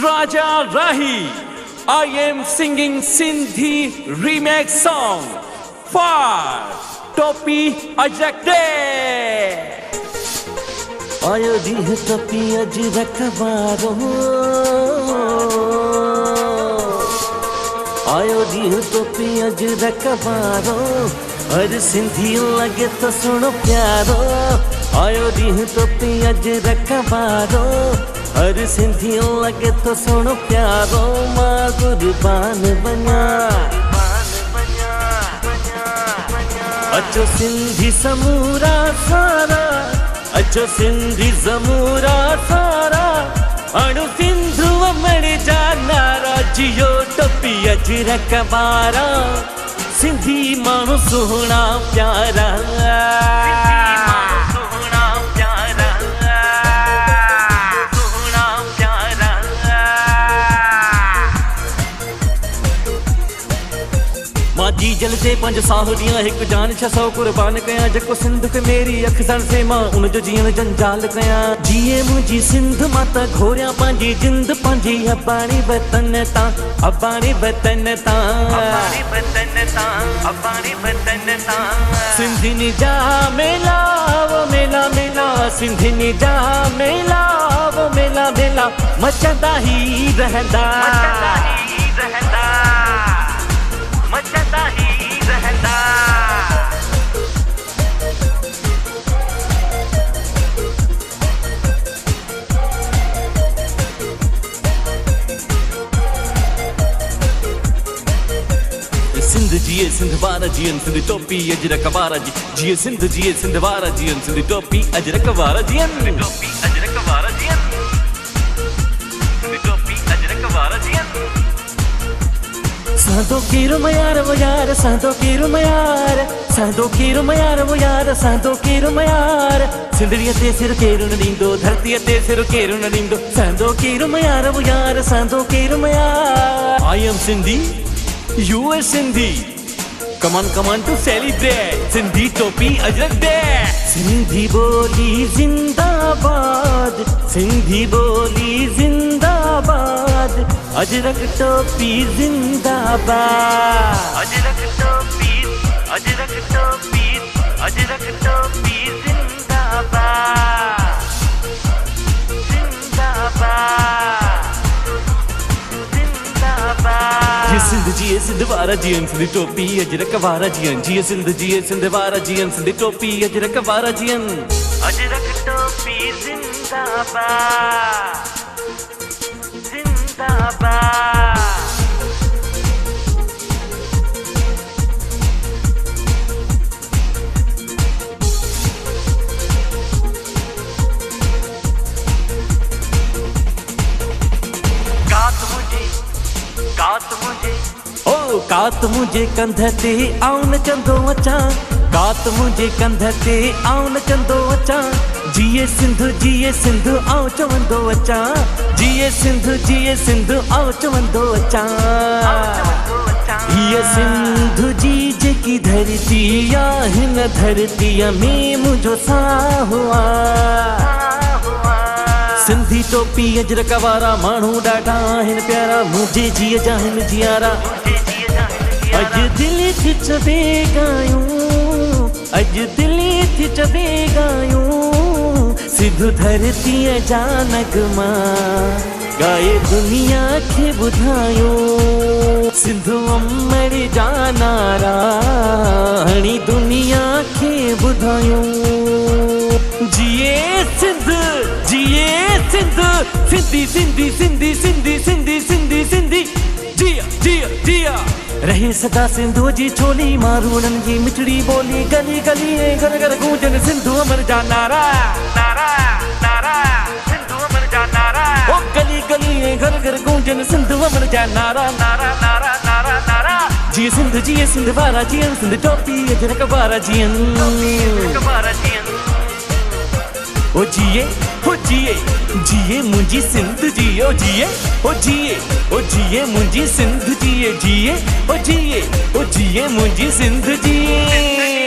Raja Rahi. I am singing Sindhi remake song for Topi Ajrakde. आयो दीह तपी अजरक बारो, आयो दीह तपी अजरक बारो, हर सिंधी लगे तो सुनो प्यारो। आयो दीह तपी अजरक बारो, हर सिंधी लगे तो सुनो प्यारो। माँ कुर्बान बना, अचो सिंधी समूरा सारा, अचो सिंधी समूरा सारा, अणु सिंधु अमर जानारा। जियो टोपी अजरक बारा, सिंधी माण्हू सुहिणा प्यारा। जी जल से पंज साहुदियां एक जान 600 कुर्बान कया। जको सिंध के मेरी अख सन से मां उन जो जीवन जंजाल कया। जिए मुझी सिंध माता घोरिया पांजी जिंद पांजी अबाणी वतन ता, अबाणी वतन ता, अबाणी वतन ता, अबाणी वतन ता। सिंधिनी जा मेला वो मेला मेला, सिंधिनी जा मेला वो मेला मेला, मचंदा ही रहंदा, मचंदा ही रहंदा, मचंदा ही रहंदा। सिंध जिए सिंध वारा जियन, सिंध टोपी अजरक वारा जी। जिए सिंध जिए सिंध वारा जियन, सिंध टोपी अजरक वारा जियन, सिंध टोपी अजरक वारा जियन, सिंध टोपी अजरक वारा जियन। साधो कीरु मयार वो यार, साधो कीरु मयार, साधो कीरु मयार वो यार, साधो कीरु मयार। सिंधड़ीअ ते सिर केरु न ॾींदो, धरतीअ ते सिर केरु न ॾींदो। साधो कीरु मयार वो यार, साधो कीरु मयार। I am Sindhi, you are Sindhi. Come on to celebrate Sindhi Topi Ajrak Day. Sindhi बोली जिंदाबाद, सिंधी बोली जिंदाबाद, अजरक टोपी जिंदाबाद, अजरक टोपी, अजरक टोपी, अजरक टोपी जिंदाबाद, जिंदाबाद, जिंदाबाद। ये सिंध जिए सिंध वारा जियन, सिंध टोपी अजरक वारा जियन। जिए सिंध जिए सिंध वारा जियन, सिंध टोपी अजरक वारा जियन, अजरक टोपी जिंदाबाद, जिंदाबाद। कात मुझे कंध ते आउन चंदो अचा, कात मुझे कंध ते आउन चंदो अचा। जिए सिंध आउ चवंदो अचा, जिए सिंध आउ चवंदो अचा। ये सिंध जी जेकी धरती आ, हिन धरतीअ में मुझो साहु आ। सिंधी टोपी अजरक वारा माण्हू ॾाढा आहिनि प्यारा, मुंहिंजे जीअ जा हिन जियारा। अॼु दिलि थी चवे ॻायूं, अॼु दिलि थी चवे ॻायूं, सिंध धरतीअ जा नगमा ॻाए दुनिया खे ॿुधायूं। सिंध अमर जा नारा हणी दुनिया खे ॿुधायूं। जिए सिंध, जिए सिंध, सिंधी सिंधी सिंधी सिंधी सिंधी सिंधी सिंधी, जिया जिया जिया। रहे सदा सिंधु जी छोली, मारूड़न जी मिठड़ी बोली, गली गली घर घर गूंजन सिंधु अमर जा नारा, नारा नारा, सिंधु अमर जा नारा। ओ गली गली घर घर गूंजन सिंधु अमर जा नारा, नारा नारा नारा नारा। जिए सिंध वारा जियन, सिंध टोपी अजरक वारा जियन, अजरक वारा जियन। ओ जिए, ओ जिए, जिए मुंजी सिंध जिए, ओ जिए, ओ जिए, ओ जिए मुंजी सिंध जिए, जिए, ओ जिए, ओ जिए मुंजी सिंध जिए।